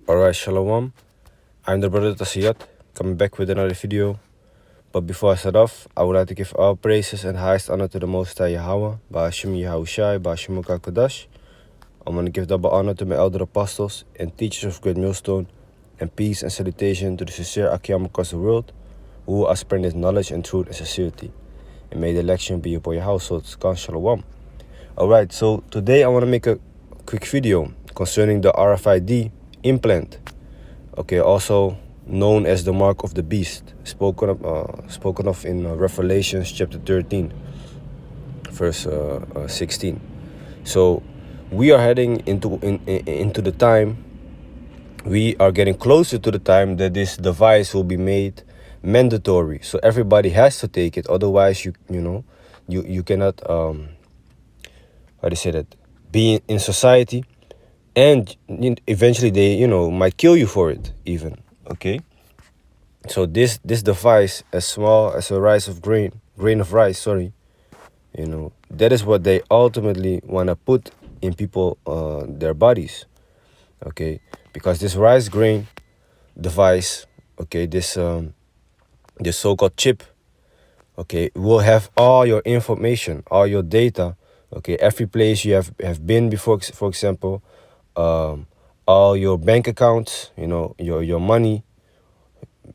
Alright, Shalom. I'm the brother Tasiyat, coming back with another video. But before I start off, I would like to give all praises and highest honor to the Most High Yahweh, Ba'ashim Yahushai, Ba'ashim Kadash. I want to give double honor to my elder apostles and teachers of Great Millstone, and peace and salutation to the sincere Akiyam across the world, who are spreading His knowledge and truth and sincerity. And may the election be upon your households. Khan Shalom. Alright, so today I want to make a quick video concerning the RFID implant. Okay, also known as the mark of the beast, spoken of in Revelations chapter 13, verse 16. So we are heading into the time. We are getting closer to the time that this device will be made mandatory. So everybody has to take it. Otherwise, you cannot how do you say that, be in society, and eventually they might kill you for it even. Okay. So this device, as small as a grain of rice, that is what they ultimately want to put in people, their bodies. Okay, because this rice grain device, okay, this so-called chip, okay, will have all your information, all your data, okay, every place you have been before, for example, all your bank accounts, your money.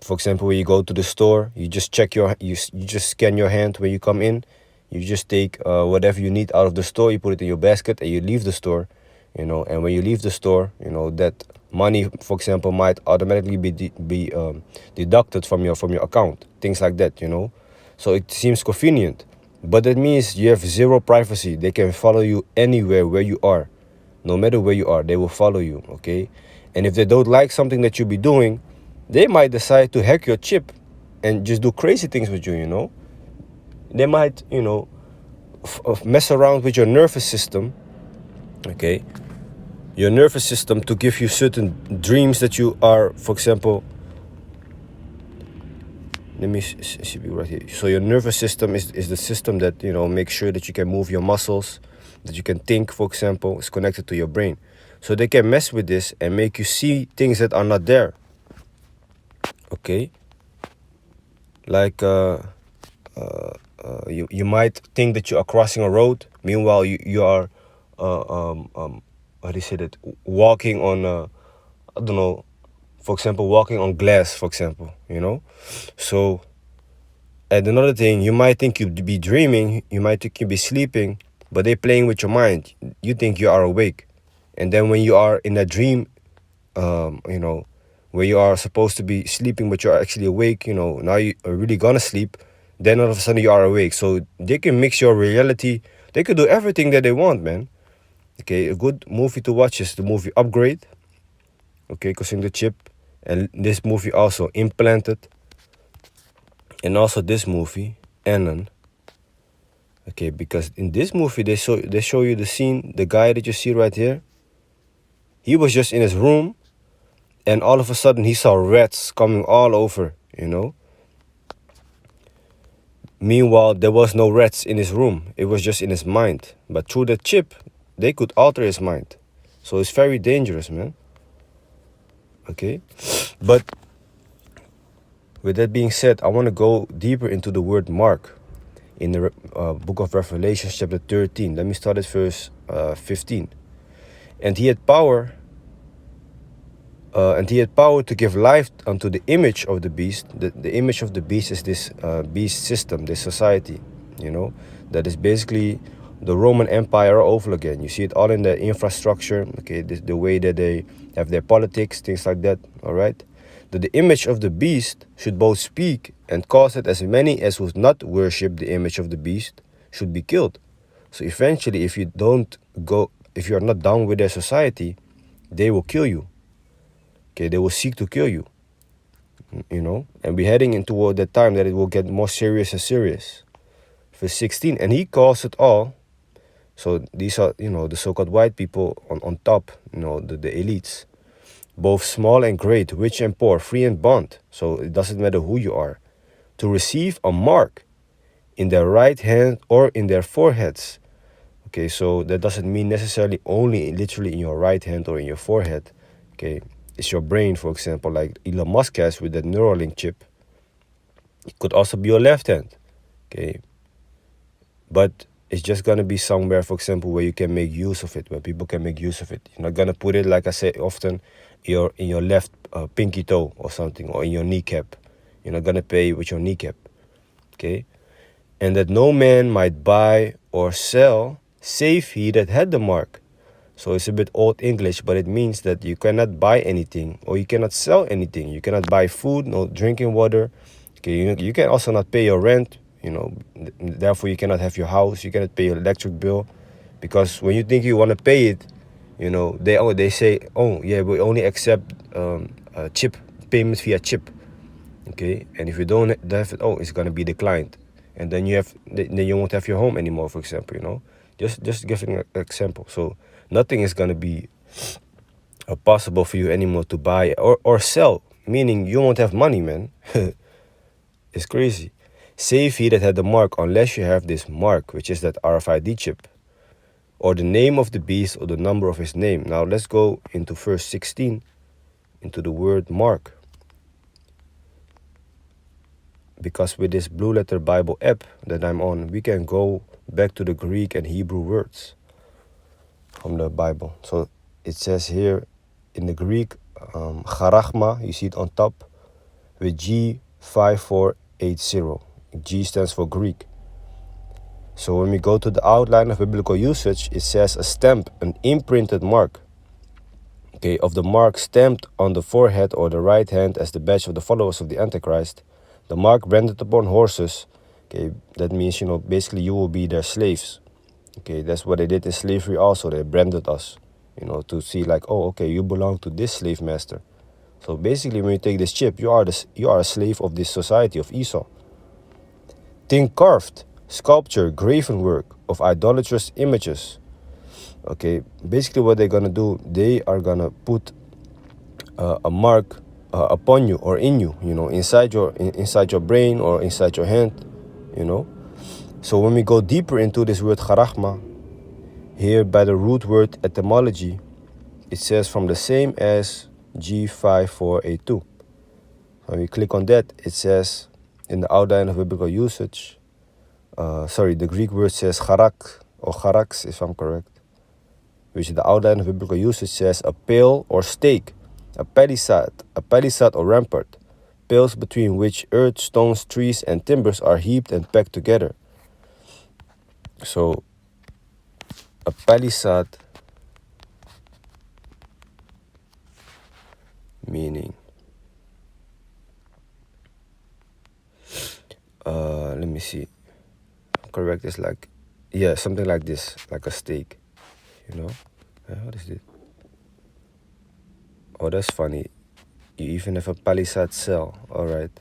For example, when you go to the store, you just check you just scan your hand when you come in. You just take whatever you need out of the store, you put it in your basket, and you leave the store. And when you leave the store, that money, for example, might automatically be deducted from your account. Things like that, So it seems convenient, but that means you have zero privacy. They can follow you anywhere where you are, no matter where you are. They will follow you, okay? And if they don't like something that you be doing, they might decide to hack your chip and just do crazy things with you, They might, mess around with your nervous system, okay? Your nervous system, to give you certain dreams that you are, for example, let me see right here. So your nervous system is the system that, makes sure that you can move your muscles, that you can think, for example. It's connected to your brain. So they can mess with this and make you see things that are not there. Okay, like you might think that you are crossing a road. Meanwhile, you are how do you say that? Walking on I don't know. For example, walking on glass. For example, So, and another thing, you might think you'd be dreaming. You might think you'd be sleeping, but they're playing with your mind. You think you are awake, and then when you are in a dream, where you are supposed to be sleeping, but you're actually awake, now you are really gonna sleep, then all of a sudden you are awake. So they can mix your reality. They could do everything that they want, man. Okay, a good movie to watch is the movie Upgrade. Okay, concerning the chip. And this movie also, Implanted. And also this movie, Anon. Okay, because in this movie they show you the scene, the guy that you see right here. He was just in his room, and all of a sudden he saw rats coming all over, Meanwhile, there was no rats in his room. It was just in his mind. But through the chip, they could alter his mind. So it's very dangerous, man. Okay? But with that being said, I want to go deeper into the word mark in the book of Revelation, chapter 13. Let me start at verse 15. And he had power to give life unto the image of the beast. The image of the beast is this beast system, this society, that is basically the Roman Empire all over again. You see it all in the infrastructure, okay, the way that they have their politics, things like that, all right? That the image of the beast should both speak and cause that as many as would not worship the image of the beast should be killed. So eventually, if you are not down with their society, they will kill you. Okay, they will seek to kill you, and we're heading in toward that time that it will get more serious and serious. Verse 16, and he calls it all. So these are, the so-called white people on top, the elites, both small and great, rich and poor, free and bond. So it doesn't matter who you are, to receive a mark in their right hand or in their foreheads. Okay, so that doesn't mean necessarily only literally in your right hand or in your forehead. Okay, is your brain, for example, like Elon Musk has with that Neuralink chip. It could also be your left hand, okay? But it's just gonna be somewhere, for example, where you can make use of it, where people can make use of it. You're not gonna put it, like I say often, in your left pinky toe or something, or in your kneecap. You're not gonna pay with your kneecap, okay? And that no man might buy or sell, save he that had the mark. So it's a bit old English, but it means that you cannot buy anything or you cannot sell anything. You cannot buy food, no drinking water. Okay, you can also not pay your rent. Therefore you cannot have your house. You cannot pay your electric bill, because when you think you want to pay it, they say, oh yeah, we only accept chip payments via chip. Okay, and if you don't have it, oh, it's gonna be declined, and then you won't have your home anymore, for example. Just giving an example. So nothing is gonna be possible for you anymore to buy or sell, meaning you won't have money, man. It's crazy. Save he that had the mark, unless you have this mark, which is that RFID chip, or the name of the beast, or the number of his name. Now let's go into verse 16, into the word mark. Because with this Blue Letter Bible app that I'm on, we can go back to the Greek and Hebrew words from the Bible. So it says here in the Greek, charachma, you see it on top, with G5480. G stands for Greek. So when we go to the outline of biblical usage, it says a stamp, an imprinted mark, okay, of the mark stamped on the forehead or the right hand as the badge of the followers of the Antichrist. The mark branded upon horses, okay, that means, basically you will be their slaves. Okay, that's what they did in slavery also. They branded us, to see like, oh, okay, you belong to this slave master. So basically when you take this chip, you are a slave of this society of Esau. Think carved, sculpture, graven work of idolatrous images. Okay, basically what they're gonna do, they are gonna put a mark upon you or in you, inside your brain or inside your hand, So when we go deeper into this word charachma, here by the root word etymology, it says from the same as G5482. When we click on that, it says in the outline of biblical usage, the Greek word says charak, or charax if I'm correct, which in the outline of biblical usage says a pale or stake, a palisade or rampart, pales between which earth, stones, trees, and timbers are heaped and packed together. So a palisade meaning, let me see, correct is like, yeah, something like this, like a stake, what is it? Oh, that's funny. You even have a palisade cell, all right.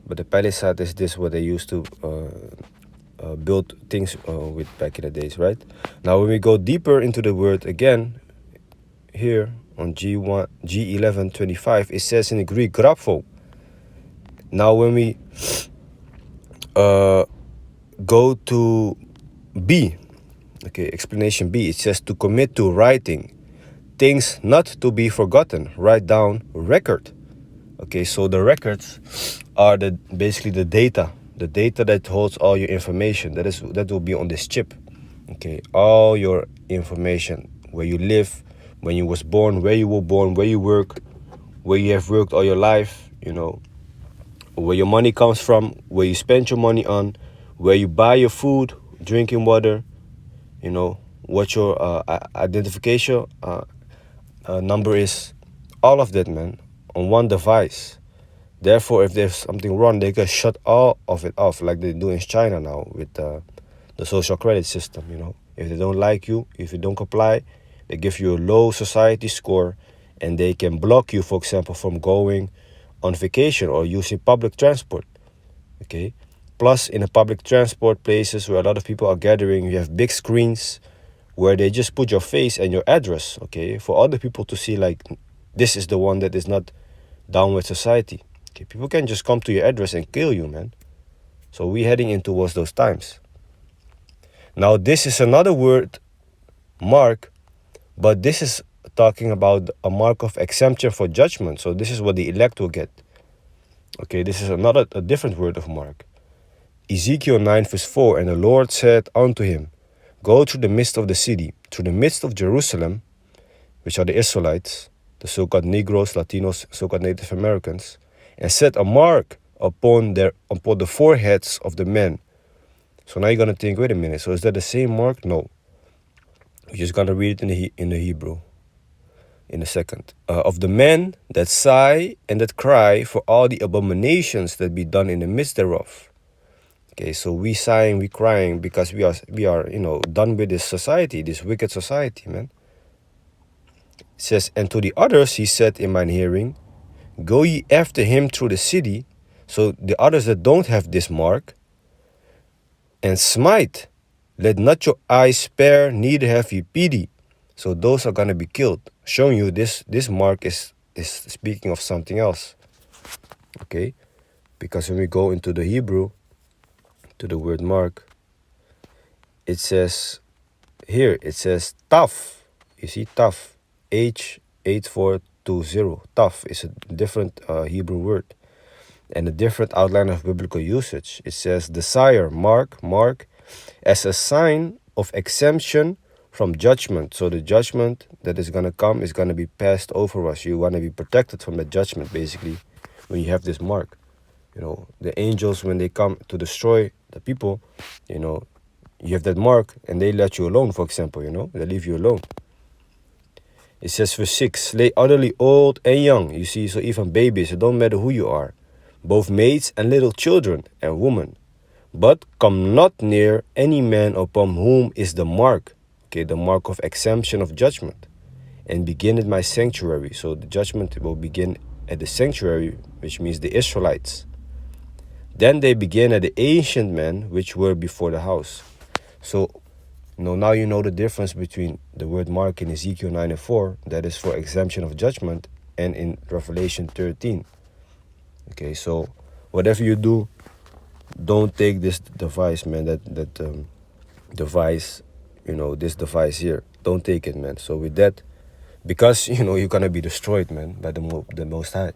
But the palisade is this what they used to build things with back in the days, right? Now when we go deeper into the word again, here on G1125, it says in the Greek grapho. Now when we go to B, okay, explanation B, it says to commit to writing things not to be forgotten, write down record. Okay, so the records are basically the data that holds all your information. That will be on this chip. Okay, all your information, where you live, when you was born, where you were born, where you work, where you have worked all your life, where your money comes from, where you spend your money on, where you buy your food, drinking water, what your identification number is, all of that, man, on one device. Therefore, if there's something wrong, they can shut all of it off, like they do in China now with the social credit system. If they don't like you, if you don't comply, they give you a low society score, and they can block you, for example, from going on vacation or using public transport. Okay, plus in the public transport places where a lot of people are gathering, you have big screens where they just put your face and your address, okay, for other people to see, like, this is the one that is not down with society. Okay, people can just come to your address and kill you, man. So we're heading in towards those times. Now this is another word, mark, but this is talking about a mark of exemption for judgment. So this is what the elect will get. Okay, this is a different word of mark. Ezekiel 9 verse 4, and the Lord said unto him, go through the midst of the city, through the midst of Jerusalem, which are the Israelites, the so-called Negroes, Latinos, so-called Native Americans, and set a mark upon the foreheads of the men. So now you're going to think, wait a minute, so is that the same mark? No. We're just going to read it in the Hebrew in a second. Of the men that sigh and that cry for all the abominations that be done in the midst thereof. Okay, so we sighing, we crying because we are done with this society, this wicked society, man. It says, and to the others he said in mine hearing, go ye after him through the city. So the others that don't have this mark, and smite, let not your eyes spare, neither have ye pity. So those are going to be killed, showing you this mark is speaking of something else. Okay, because when we go into the Hebrew, to the word mark, it says here, it says tough. You see tough, H8420. Tough is a different Hebrew word and a different outline of biblical usage. It says desire, mark, as a sign of exemption from judgment. So the judgment that is going to come is going to be passed over us. You want to be protected from the judgment, basically, when you have this mark. The angels, when they come to destroy the people, you have that mark and they let you alone, for example, they leave you alone. It says verse 6, slay utterly old and young. You see, so even babies, it don't matter who you are, both maids and little children and women. But come not near any man upon whom is the mark, okay, the mark of exemption of judgment, and begin at my sanctuary. So the judgment will begin at the sanctuary, which means the Israelites. Then they began at the ancient men which were before the house. So, now you know the difference between the word mark in Ezekiel 9 and 4, that is for exemption of judgment, and in Revelation 13. Okay, so whatever you do, don't take this device, man, that device, this device here. Don't take it, man. So with that, because, you're going to be destroyed, man, by the Most High.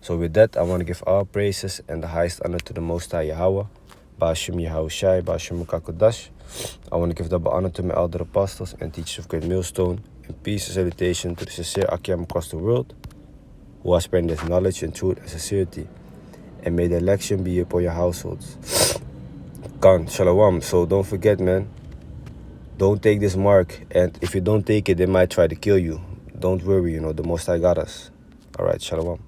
So with that, I want to give all praises and the highest honor to the Most High Yahweh, Ba'ashem Yahushai, Ba'ashem Kakodash. I want to give double honor to my elder apostles and teachers of Great Millstone, and peace and salutation to the sincere Akim across the world, who are spreading this knowledge and truth and sincerity. And may the election be upon your households. Khan, Shalom. So don't forget, man, don't take this mark, and if you don't take it, they might try to kill you. Don't worry, the Most High got us. All right, Shalom.